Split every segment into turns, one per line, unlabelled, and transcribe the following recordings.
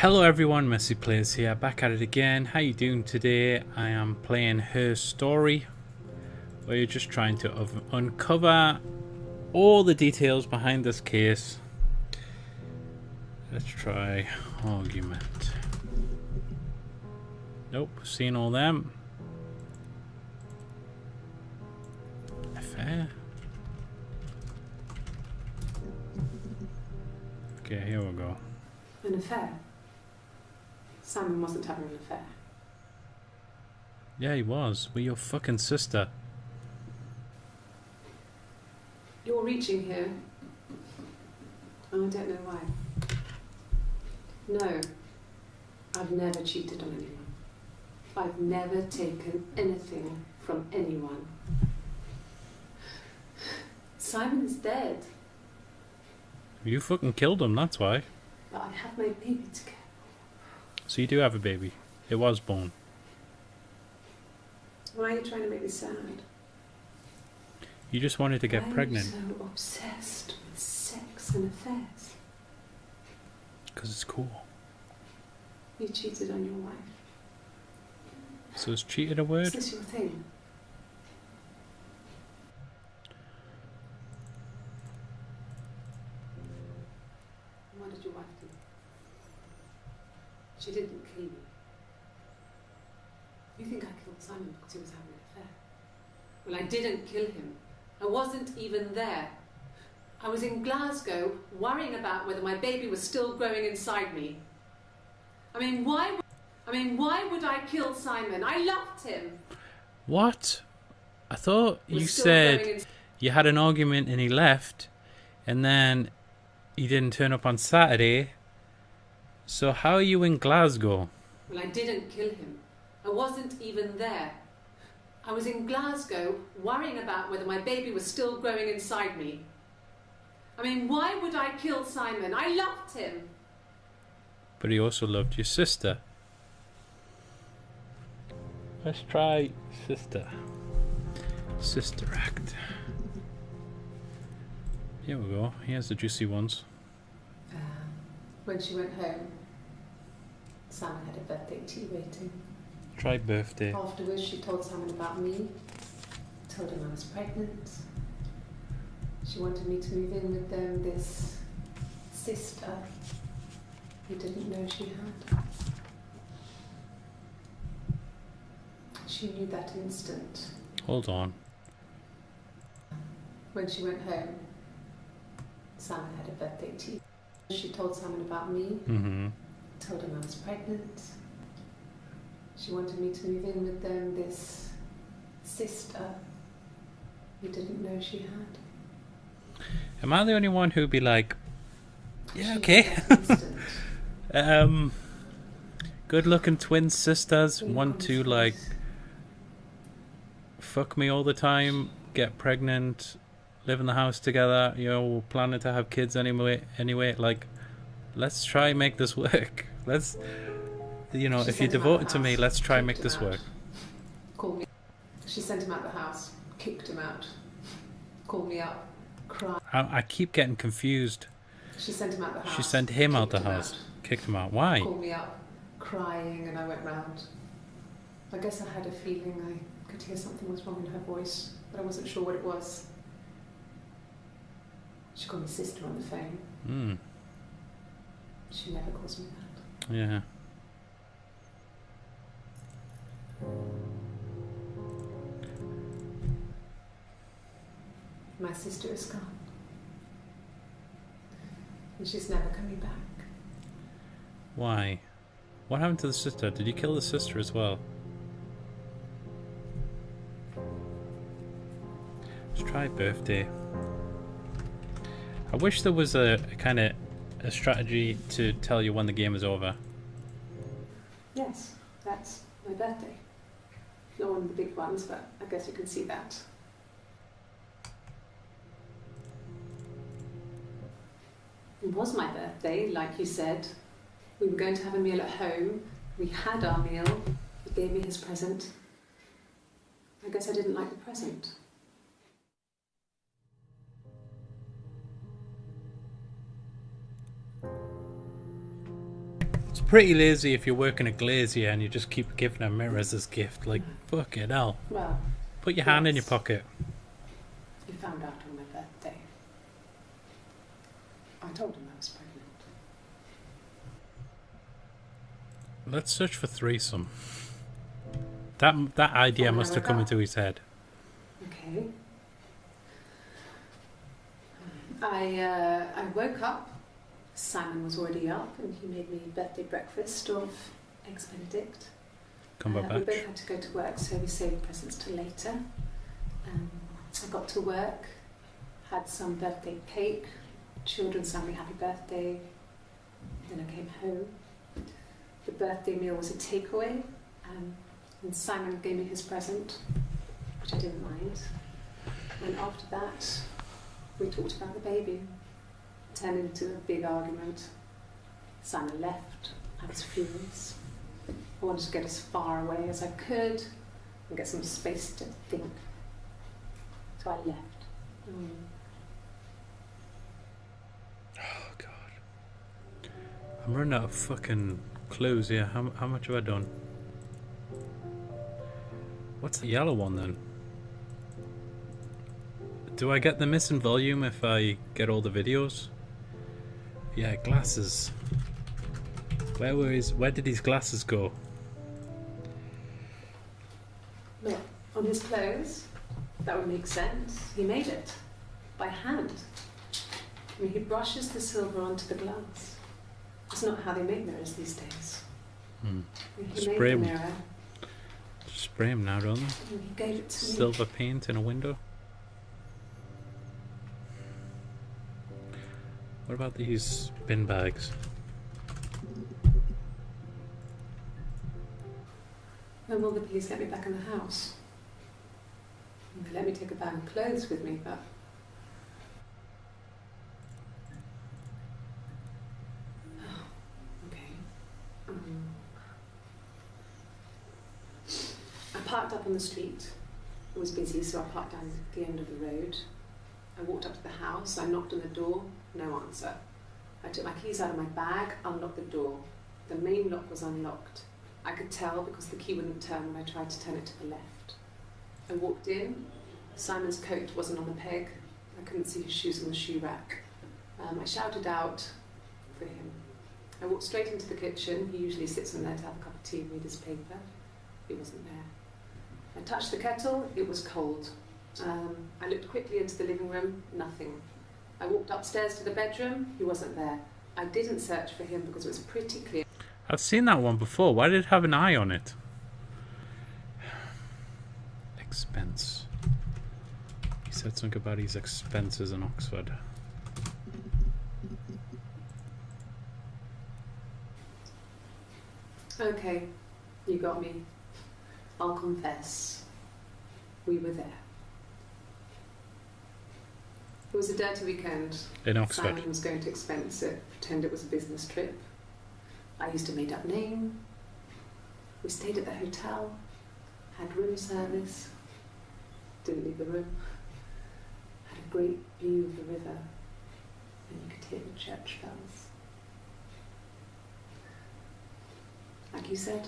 Hello everyone, MessyPlays here, back at it again. How you doing today? I am playing Her Story, where you're just trying to uncover all the details behind this case. Let's try argument. Nope, seen all them. Affair. Okay, here we go.
An affair? Simon wasn't having an affair.
Yeah, he was. With your fucking sister.
You're reaching here. And I don't know why. No, I've never cheated on anyone. I've never taken anything from anyone. Simon is dead.
You fucking killed him, that's why.
But I have my baby to care.
So you do have a baby. It was born.
Why are you trying to make me sad?
You just wanted to get
Why
pregnant.
Are you so obsessed with sex and affairs?
Because it's cool.
You cheated on your wife.
So is cheated a
Is
word?
this your thing? What did your wife do? She didn't kill you. You think I killed Simon because he was having an affair? Well, I didn't kill him. I wasn't even there. I was in Glasgow worrying about whether my baby was still growing inside me. I mean, why would I kill Simon? I loved him.
What? I thought
He was
you
still growing
said you had an argument and he left, and then he didn't turn up on Saturday. So how are you in Glasgow?
Well, I didn't kill him. I wasn't even there. I was in Glasgow worrying about whether my baby was still growing inside me. I mean, why would I kill Simon? I loved him.
But he also loved your sister. Let's try sister. Sister act. Here we go. Here's the juicy ones.
When she went home, Simon had a birthday tea waiting.
Try birthday.
Afterwards, she told Simon about me, told him I was pregnant. She wanted me to move in with them, this sister he didn't know she had. She knew that instant.
Hold on.
When she went home, Simon had a birthday tea. She told Simon about me, told him I was pregnant. She wanted me to move in with them, this sister he didn't know she had.
Am I the only one who'd be like, yeah,
She
okay.
knew that instant.
Good looking twin sisters
Really
want to like
confused.
fuck me all the time, get pregnant, live in the house together, you know, we're planning to have kids anyway, like, let's try and make this work. Let's, you know,
She
if you're
sent him out
devoted
the
to me,
house,
let's try and make
kicked
this
him out.
work.
Called me. She sent him out the house, kicked him out, called me up, cried.
I keep getting confused.
She sent him out the house.
She sent him out the
kicked him
house,
out,
kicked him out. Why?
called me up, crying, and I went round. I guess I had a feeling I could hear something was wrong in her voice, but I wasn't sure what it was. She called me sister on the phone. She never calls me that.
Yeah.
My sister is gone. And she's never coming back.
Why? What happened to the sister? Did you kill the sister as well? Let's try birthday. I wish there was a kind of a strategy to tell you when the game is over.
Yes, that's my birthday. Not one of the big ones, but I guess you can see that. It was my birthday, like you said. We were going to have a meal at home. We had our meal. He gave me his present. I guess I didn't like the present.
It's pretty lazy if you're working a glazier and you just keep giving her mirrors as gift. Like, fucking hell.
Well,
Put your hand in your
yes.
pocket.
He found out on my birthday. I told him I was pregnant.
Let's search for threesome. That idea
Oh,
must have
I
come
got-
into his head.
Okay. I woke up. Simon was already up, and he made me birthday breakfast of eggs Benedict. We
Cumberbatch.
both had to go to work, so we saved presents till later. I got to work, had some birthday cake, children sang me happy birthday. Then I came home. The birthday meal was a takeaway, and Simon gave me his present, which I didn't mind. And after that, we talked about the baby. It turned into a big argument. Simon left. I was furious. I wanted to get as far away as I could and get some space to think. So I left.
Oh, God. I'm running out of fucking clues here. How much have I done? What's the yellow one then? Do I get the missing volume if I get all the videos? Yeah, glasses. Where did his glasses go?
Look, on his clothes, that would make sense. He made it by hand. I mean, he brushes the silver onto the glass. It's not how they make mirrors these days. He
Spray
made the
'em.
mirror
Spray him now, don't they?
and he gave it to me.
Silver paint in a window. What about these bin bags?
When will the police let me back in the house? They let me take a bag of clothes with me, but okay. I parked up on the street. It was busy, so I parked down at the end of the road. I walked up to the house. I knocked on the door. No answer. I took my keys out of my bag, unlocked the door. The main lock was unlocked. I could tell because the key wouldn't turn when I tried to turn it to the left. I walked in. Simon's coat wasn't on the peg. I couldn't see his shoes on the shoe rack. I shouted out for him. I walked straight into the kitchen. He usually sits in there to have a cup of tea and read his paper. He wasn't there. I touched the kettle. It was cold. I looked quickly into the living room. Nothing. I walked upstairs to the bedroom. He wasn't there. I didn't search for him because it was pretty clear.
I've seen that one before. Why did it have an eye on it? Expense. He said something about his expenses in Oxford.
Okay, you got me. I'll confess. We were there. It was a dirty weekend.
In Oxford.
Simon was going to expense it, pretend it was a business trip. I used a made-up name. We stayed at the hotel, had room service, didn't leave the room, had a great view of the river, and you could hear the church bells. Like you said,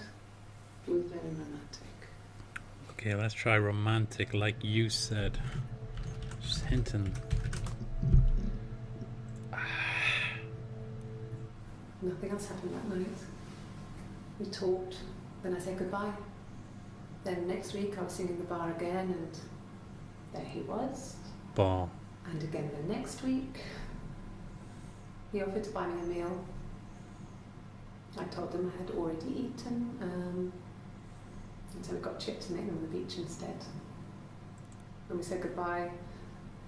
we were very romantic.
Okay, let's try romantic like you said. Just hinting.
Nothing else happened that night. We talked, then I said goodbye. Then next week I was singing the bar again, and there he was.
Bar.
And again the next week, he offered to buy me a meal. I told him I had already eaten, and so we got chips and ate them on the beach instead. When we said goodbye,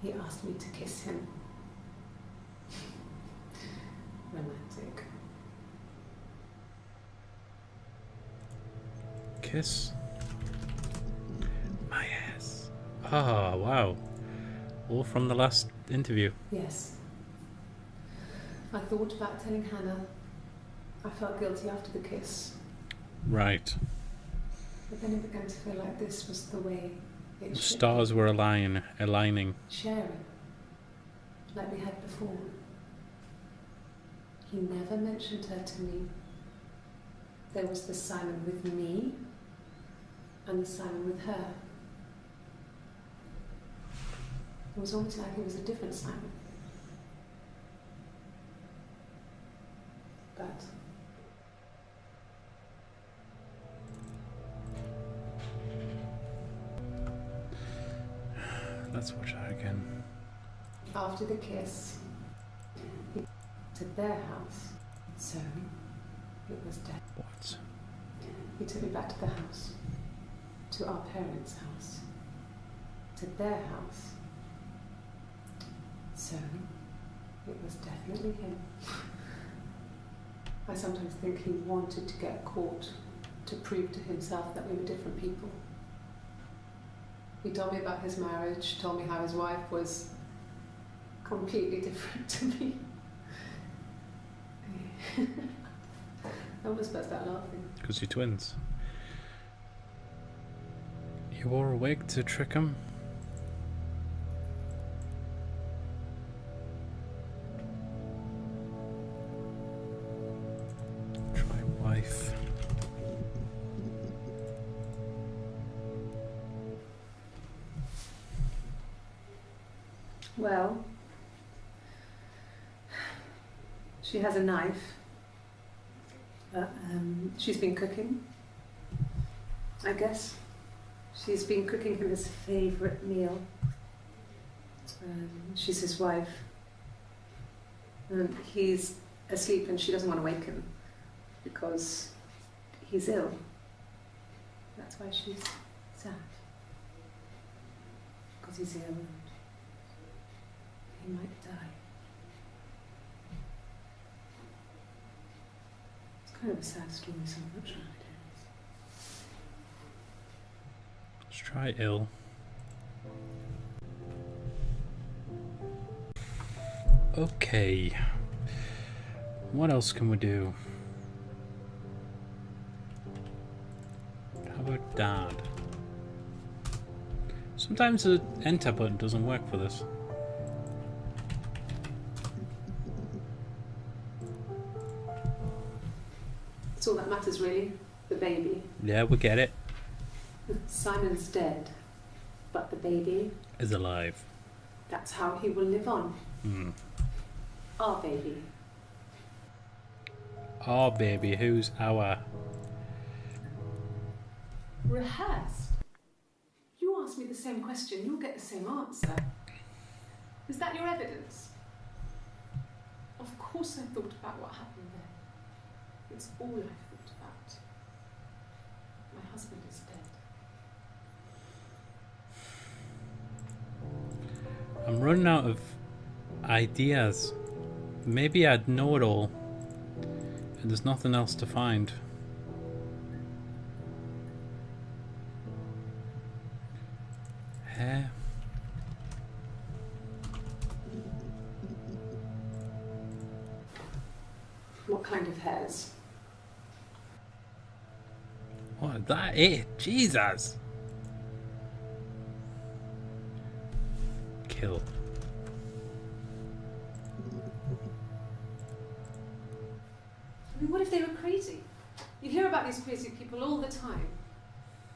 he asked me to kiss him. Romantic.
Kiss. My ass. Ah, wow. All from the last interview.
Yes. I thought about telling Hannah. I felt guilty after the kiss.
Right.
But then it began to feel like this was the way it
The
should
stars
be.
were aligning.
Sharing. Like we had before. He never mentioned her to me. There was the Simon with me and the Simon with her. It was almost like it was a different Simon. But
let's watch that again.
after the kiss, he to their house, so it was dead.
What?
He took me back to the house, to our parents' house, to their house, so it was definitely him. I sometimes think he wanted to get caught to prove to himself that we were different people. He told me about his marriage, told me how his wife was completely different to me. I almost burst out laughing.
Because you're twins. You wore a wig to trick him? Try wife.
Well, she has a knife. She's been cooking, I guess. She's been cooking him his favourite meal. She's his wife. And he's asleep and she doesn't want to wake him because he's ill. That's why she's sad. Because he's ill and he might die. It's kind of a sad story, so I'm not sure it is.
Let's try ill. Okay. What else can we do? How about dad? Sometimes the enter button doesn't work for this.
That's all that matters, really. The baby.
Yeah, we get it.
Simon's dead, but the baby,
Is alive.
that's how he will live on.
Hmm.
Our baby.
Our baby, who's our...
Rehearsed? You ask me the same question, you'll get the same answer. Is that your evidence? Of course I thought about what happened there. It's all I've thought about. My husband is dead.
I'm running out of ideas. Maybe I'd know it all, and there's nothing else to find. Hair.
What kind of hairs?
What, that it? Jesus! Kill.
I mean, what if they were crazy? You hear about these crazy people all the time.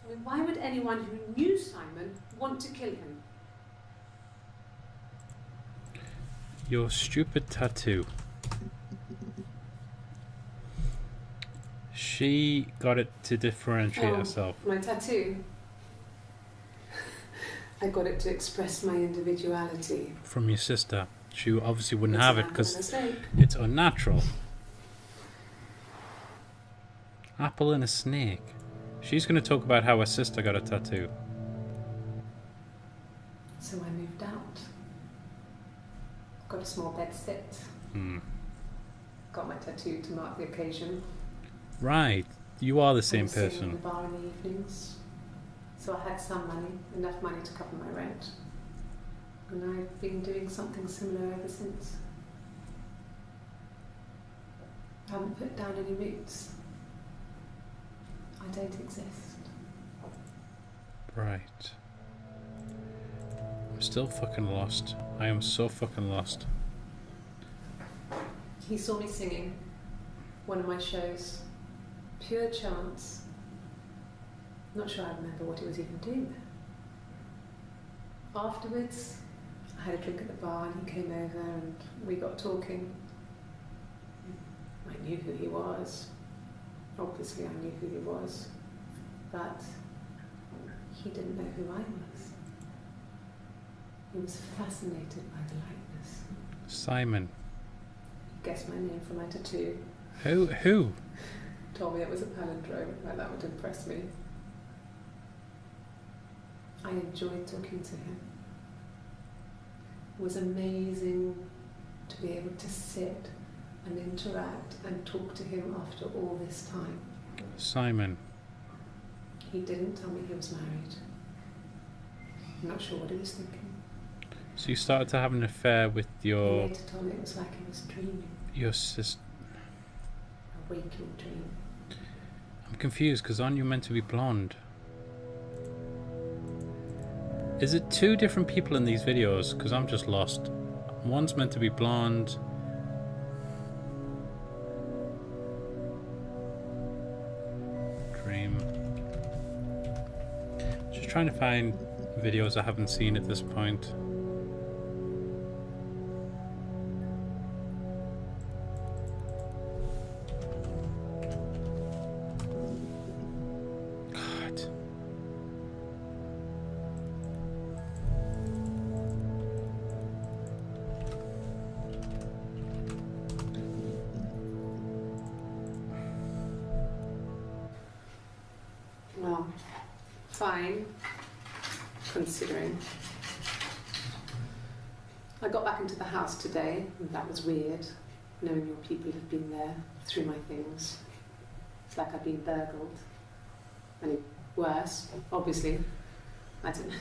I mean, why would anyone who knew Simon want to kill him?
Your stupid tattoo. She got it to differentiate herself.
My tattoo. I got it to express my individuality.
From your sister. She obviously wouldn't
It's
have
an
it because
mistake.
it's unnatural. Apple and a snake. She's going to talk about how her sister got a tattoo.
So I moved out. Got a small bed sit.
Hmm.
Got my tattoo to mark the occasion.
Right. You are the same
I was sitting in
person.
the bar in the evenings. So I had some money, enough money to cover my rent. And I've been doing something similar ever since. I haven't put down any roots. I don't exist.
Right. I'm still fucking lost. I am so fucking lost.
He saw me singing one of my shows, Pure chance. Not sure I remember what he was even doing there. Afterwards, I had a drink at the bar and he came over and we got talking. I knew who he was. Obviously I knew who he was. But he didn't know who I was. He was fascinated by the likeness.
Simon.
He guessed my name from my tattoo.
Who?
Told me it was a palindrome, like that would impress me. I enjoyed talking to him. It was amazing to be able to sit and interact and talk to him after all this time.
Simon.
He didn't tell me he was married. I'm not sure what he was thinking.
So you started to have an affair with
He
your
later told me it was like he was dreaming,
sister.
a waking dream.
I'm confused because aren't you meant to be blonde? Is it two different people in these videos? Because I'm just lost. One's meant to be blonde. Dream. Just trying to find videos I haven't seen at this point. God.
Well, fine, considering. I got back into the house today, and that was weird, knowing your people have been there through my things. It's like I've been burgled. Only worse, obviously. I don't know.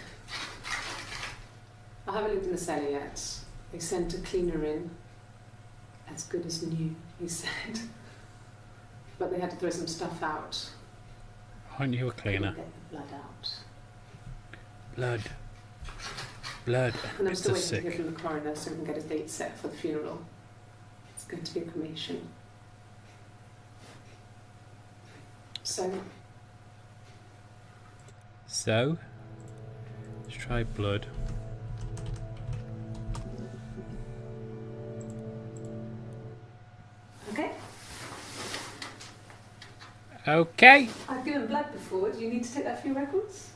I haven't looked in the cellar yet. They sent a cleaner in. As good as new, he said. But they had to throw some stuff out.
Aren't you a cleaner?
Get the blood out.
Blood. Blood.
And I'm
It's
still
a
waiting to hear
sick.
from the coroner so we can get a date set for the funeral. It's going to be a cremation. So,
So, let's try blood.
okay.
Okay.
I've given blood before. Do you need to take that for your records?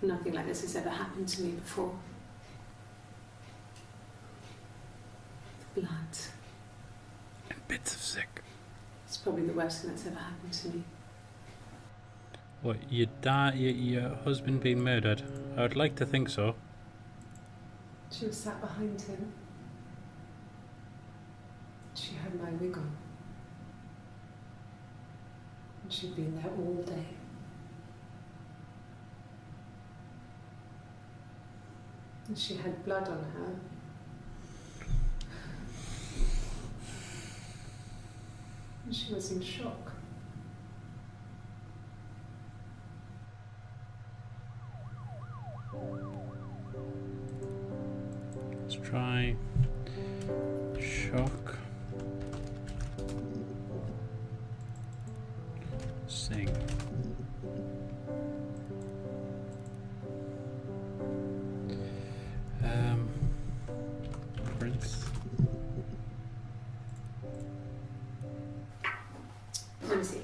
Nothing like this has ever happened to me before. The blood.
And bits of sick.
It's probably the worst thing that's ever happened to me.
What, your husband being murdered? I would like to think so.
She was sat behind him. She had my wig on. And she'd been there all day. And she had blood on her. And she was in shock.
Let's try shock. Sing. Prince.
Let me see.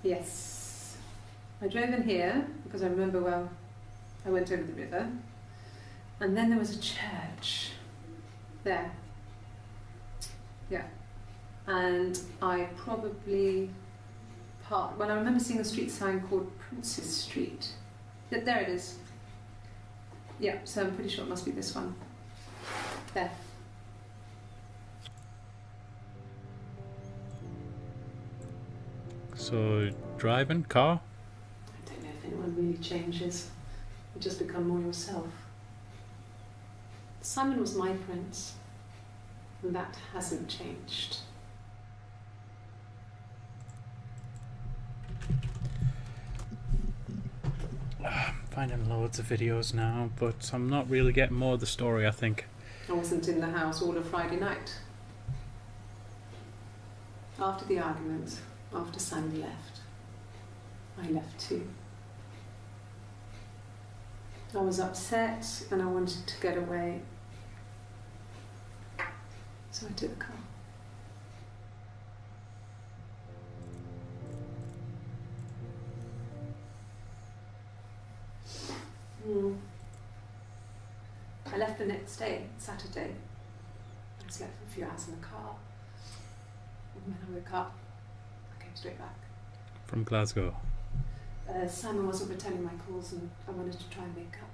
Yes. I drove in here because I remember, well, I went over the river. And then there was a church there. Yeah. And I probably parked, well, I remember seeing a street sign called Princess Street. There it is. Yeah, so I'm pretty sure it must be this one. There.
So, driving, car?
I don't know if anyone really changes. You just become more yourself. Simon was my prince, and that hasn't changed.
I'm finding loads of videos now, but I'm not really getting more of the story, I think.
I wasn't in the house all of Friday night. After the argument, after Simon left, I left too. I was upset and I wanted to get away. So I took the car. I left the next day, Saturday. I slept for a few hours in the car. And when I woke up, I came straight back.
From Glasgow?
Simon wasn't returning my calls and I wanted to try and make up.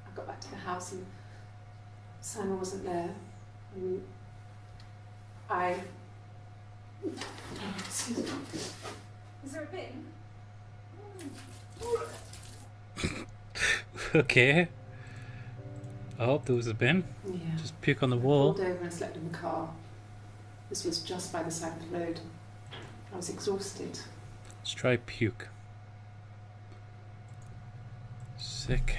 I got back to the house and Simon wasn't there. And excuse me. Is there a bin?
Okay. I hope there was a bin.
Yeah.
Just puke on the
I
wall.
pulled over and slept in the car. This was just by the side of the road. I was exhausted.
Let's try puke. Sick.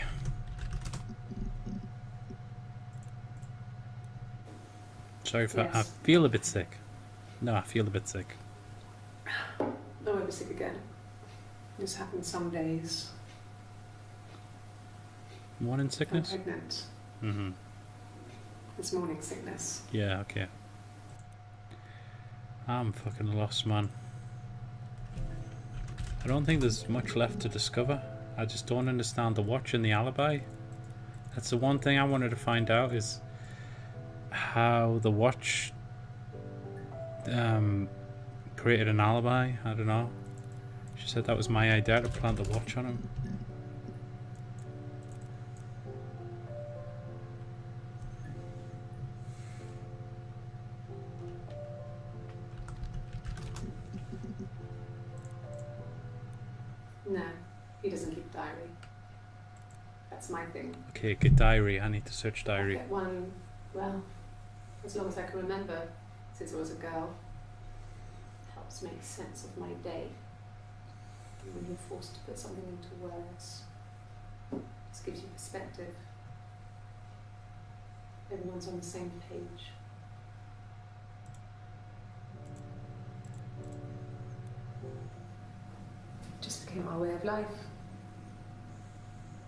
Sorry if I
Yes.
feel a bit sick. No, I feel a bit sick.
I won't be sick again. This happens some days.
Morning
I'm
sickness?
pregnant.
Mm-hmm.
It's morning sickness.
Yeah, okay. I'm fucking lost, man. I don't think there's much left to discover. I just don't understand the watch and the alibi. That's the one thing I wanted to find out, is how the watch created an alibi. I don't know. She said that was my idea, to plant the watch on him.
No, he doesn't keep a diary. That's my thing.
Okay, good diary. I need to search
I
diary.
get one, well, as long as I can remember, since I was a girl. Helps make sense of my day. And when you're forced to put something into words, this gives you perspective. Everyone's on the same page. It just became our way of life.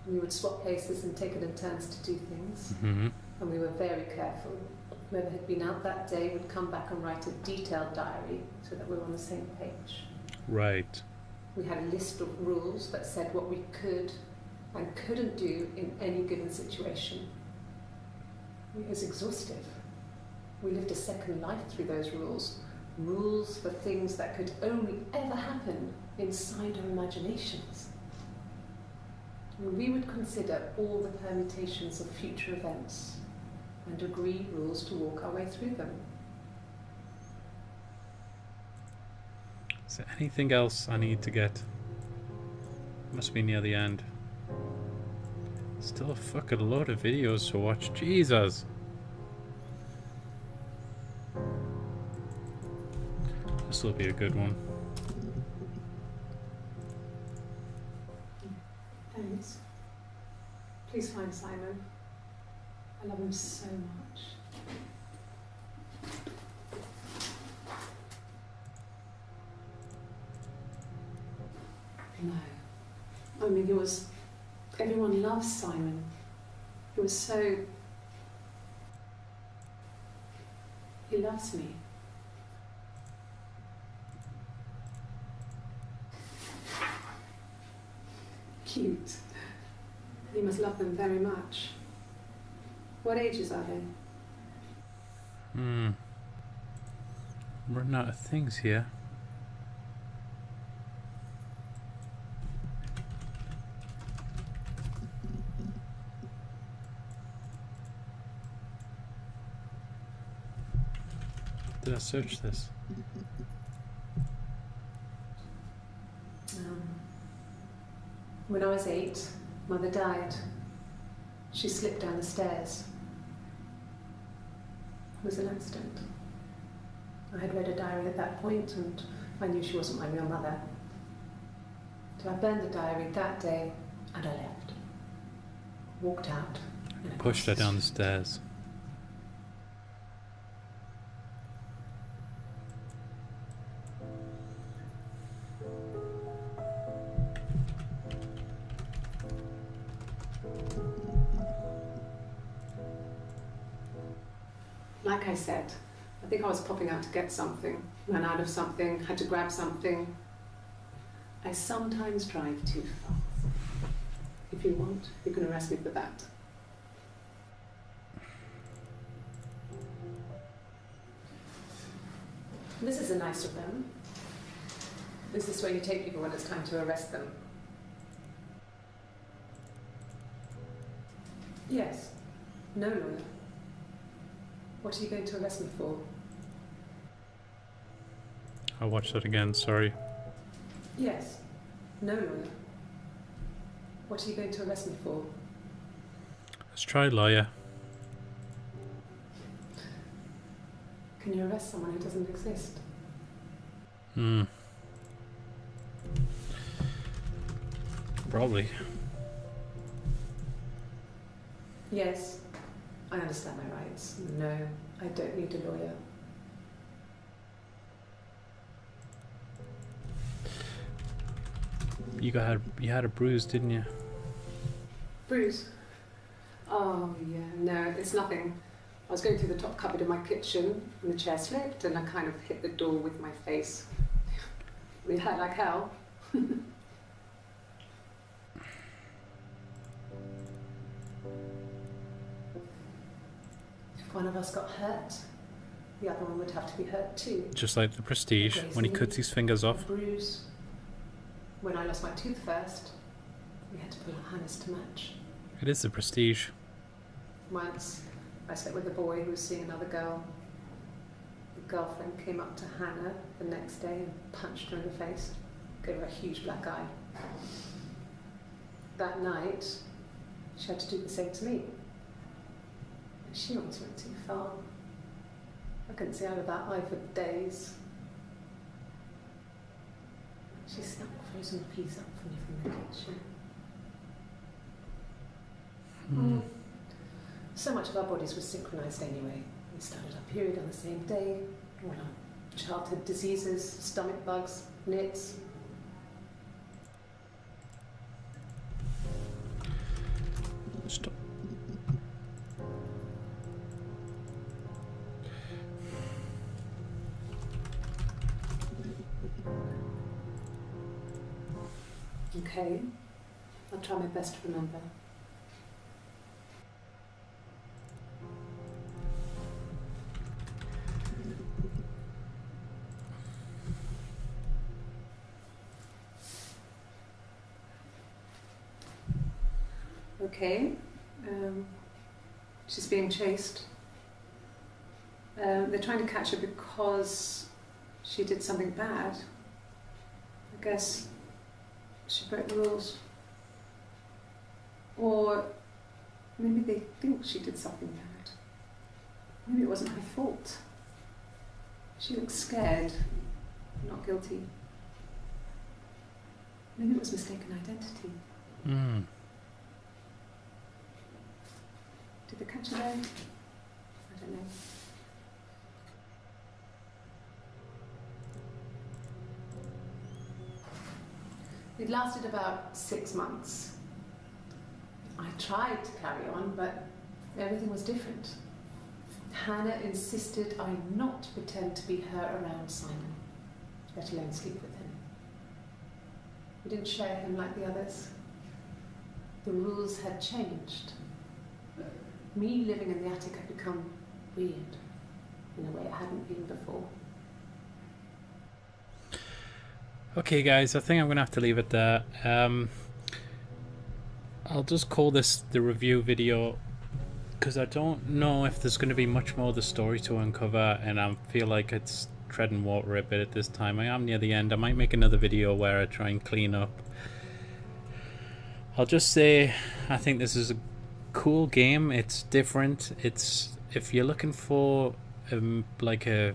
We would swap places and take it in turns to do things.
Mm-hmm.
And we were very careful. Whoever had been out that day would come back and write a detailed diary so that we were on the same page.
Right.
We had a list of rules that said what we could and couldn't do in any given situation. It was exhaustive. We lived a second life through those rules. Rules for things that could only ever happen inside our imaginations. We would consider all the permutations of future events and agree rules to walk our way through them.
Is there anything else I need to get? Must be near the end. Still a fucking load of videos to watch. Jesus. This will be a good one.
Thanks. Please find Simon. I love him so much. No. I mean, everyone loves Simon. He was so... He loves me. Cute. You must love them very much. What ages are they?
I'm running out of things here. Did I search this?
When I was 8, Mother died. She slipped down the stairs. It was an accident. I had read a diary at that point and I knew she wasn't my real mother. So I burned the diary that day and I left. Walked out.
Pushed her down the stairs.
Like I said, I think I was popping out to get something, ran out of something, had to grab something. I sometimes drive too fast. If you want, you can arrest me for that. This is a nice of them. This is where you take people when it's time to arrest them. Yes. No lawyer. What are you going to arrest me for?
I'll watch that again, sorry.
Yes. No lawyer. What are you going to arrest me for?
Let's try lawyer.
Can you arrest someone who doesn't exist?
Probably.
Yes. I understand my rights. No, I don't need a lawyer.
You had a bruise, didn't you?
Bruce? Oh, yeah, no, it's nothing. I was going through the top cupboard in my kitchen and the chair slipped and I kind of hit the door with my face. It hurt like hell. If one of us got hurt, the other one would have to be hurt too.
Just like the Prestige, when he cuts his fingers off.
A bruise. When I lost my tooth first, we had to pull out Hannah's to match.
It is the Prestige.
Once, I slept with a boy who was seeing another girl. The girlfriend came up to Hannah the next day and punched her in the face, gave her a huge black eye. That night, she had to do the same to me. And she almost went too far. I couldn't see out of that eye for days. She snuck a frozen piece up for me from the kitchen. So much of our bodies were synchronised anyway. We started our period on the same day. All our childhood diseases, stomach bugs, nits.
Stop.
Okay, I'll try my best to remember. Okay, she's being chased. They're trying to catch her because she did something bad. I guess she broke the rules. Or maybe they think she did something bad. Maybe it wasn't her fault. She looks scared, not guilty. Maybe it was mistaken identity. Did they catch her there? I don't know. It lasted about 6 months. I tried to carry on, but everything was different. Hannah insisted I not pretend to be her around Simon, let alone sleep with him. We didn't share him like the others. The rules had changed. Me living in the attic had become weird in a way it hadn't been before.
Okay guys, I think I'm going to have to leave it there. I'll just call this the review video because I don't know if there's going to be much more of the story to uncover, and I feel like it's treading water a bit at this time. I am near the end. I might make another video where I try and clean up. I'll just say I think this is a cool game. It's different. It's, if you're looking for like a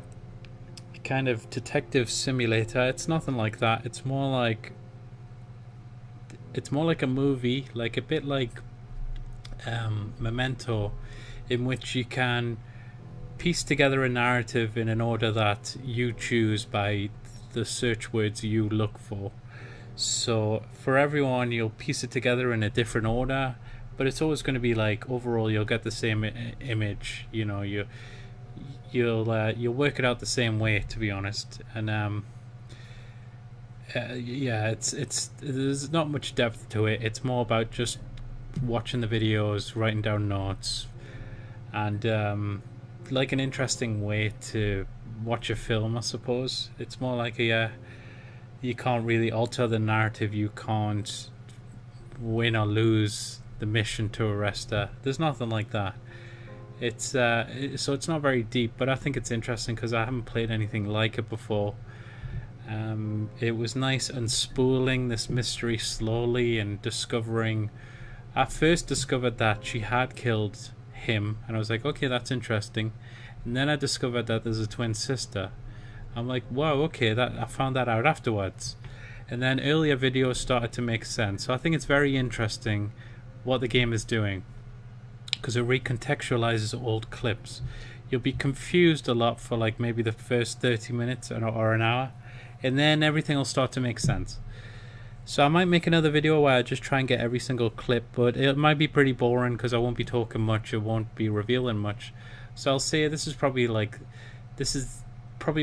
kind of detective simulator, it's nothing like that. It's more like a movie, like a bit like memento, in which you can piece together a narrative in an order that you choose by the search words you look for. So for everyone, you'll piece it together in a different order, but it's always going to be like overall you'll get the same image. You know, you'll work it out the same way, to be honest. And yeah, it's there's not much depth to it. It's more about just watching the videos, writing down notes, and like an interesting way to watch a film, I suppose. It's more like a you can't really alter the narrative. You can't win or lose the mission to arrest her. There's nothing like that. It's so it's not very deep, but I think it's interesting because I haven't played anything like it before. It was nice unspooling this mystery slowly and discovering. I first discovered that she had killed him, and I was like, okay, that's interesting. And then I discovered that there's a twin sister. I'm like, wow, okay, that I found that out afterwards. And then earlier videos started to make sense. So I think it's very interesting what the game is doing, because it recontextualizes old clips. You'll be confused a lot for like maybe the first 30 minutes or an hour, and then everything will start to make sense. So I might make another video where I just try and get every single clip, but it might be pretty boring because I won't be talking much, it won't be revealing much. So I'll say this is probably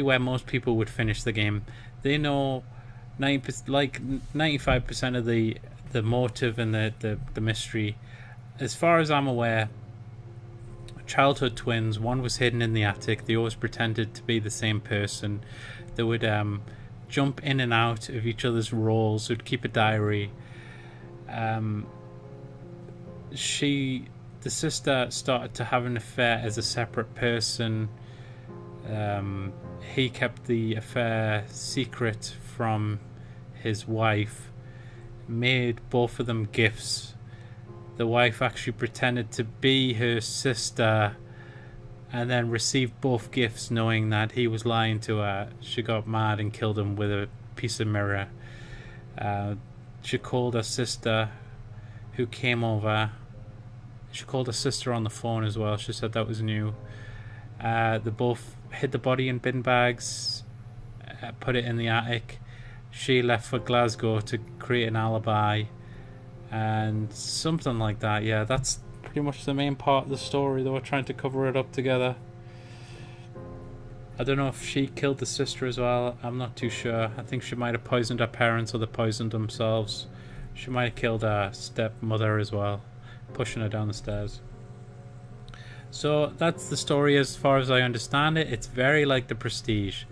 where most people would finish the game. They know 95% of the motive and the mystery. As far as I'm aware, childhood twins, one was hidden in the attic. They always pretended to be the same person. They would jump in and out of each other's roles, would keep a diary. The sister started to have an affair as a separate person. He kept the affair secret from his wife, made both of them gifts. The wife actually pretended to be her sister and then received both gifts knowing that he was lying to her. She got mad and killed him with a piece of mirror. She called her sister, who came over. She called her sister on the phone as well. She said that was new. They both hid the body in bin bags, put it in the attic. She left for Glasgow to create an alibi and something like that. Yeah, that's pretty much the main part of the story. They were trying to cover it up together. I don't know if she killed the sister as well. I'm not too sure. I think she might have poisoned her parents, or they poisoned themselves. She might have killed her stepmother as well, pushing her down the stairs. So that's the story as far as I understand it. It's very like The Prestige.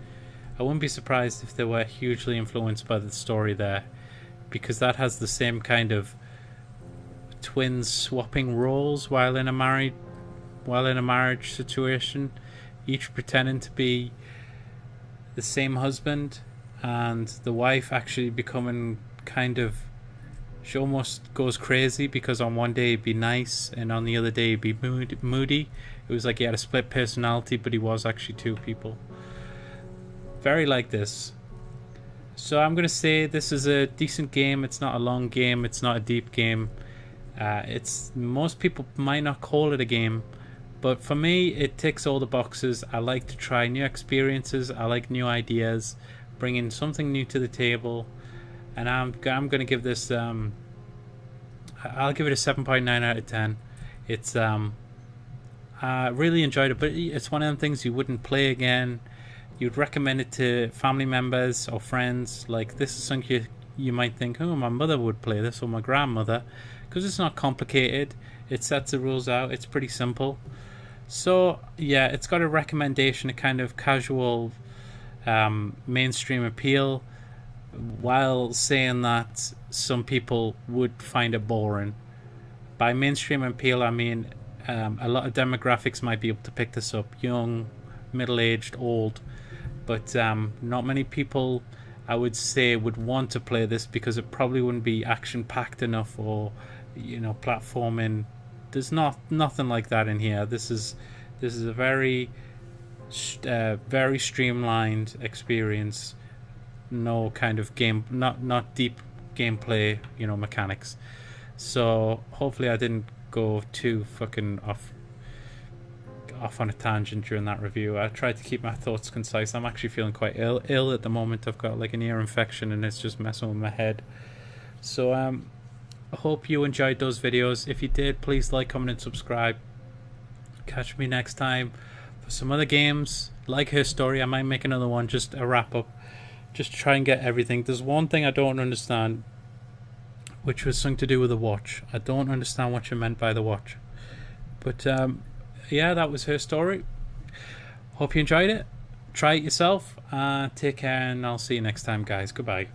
I wouldn't be surprised if they were hugely influenced by the story there, because that has the same kind of twins swapping roles while in a marriage situation, each pretending to be the same husband, and the wife actually becoming kind of, she almost goes crazy because on one day he'd be nice and on the other day he'd be moody. It was like he had a split personality, but he was actually two people. Very like this. So I'm going to say this is a decent game. It's not a long game. It's not a deep game. Most people might not call it a game, but for me it ticks all the boxes. I like to try new experiences. I like new ideas, bringing something new to the table. And I'm going to give this I'll give it a 7.9 out of 10. It's I really enjoyed it, but it's one of them things you wouldn't play again. You'd recommend it to family members or friends. Like, this is something you might think, oh, my mother would play this, or my grandmother, because it's not complicated. It sets the rules out. It's pretty simple. So yeah, it's got a recommendation, a kind of casual mainstream appeal, while saying that some people would find it boring. By mainstream appeal, I mean a lot of demographics might be able to pick this up: young, middle-aged, old. But not many people, I would say, would want to play this because it probably wouldn't be action-packed enough, or platforming. There's nothing like that in here. This is a very very streamlined experience. No kind of game, not deep gameplay, mechanics. So hopefully I didn't go too fucking off on a tangent during that review. I tried to keep my thoughts concise. I'm actually feeling quite ill at the moment. I've got like an ear infection and it's just messing with my head. So I hope you enjoyed those videos. If you did, please like, comment and subscribe. Catch me next time for some other games like Her Story. I might make another one, just a wrap up, just try and get everything. There's one thing I don't understand, which was something to do with the watch. I don't understand what you meant by the watch, but yeah, that was Her Story. Hope you enjoyed it. Try it yourself. Take care, and I'll see you next time, guys. Goodbye.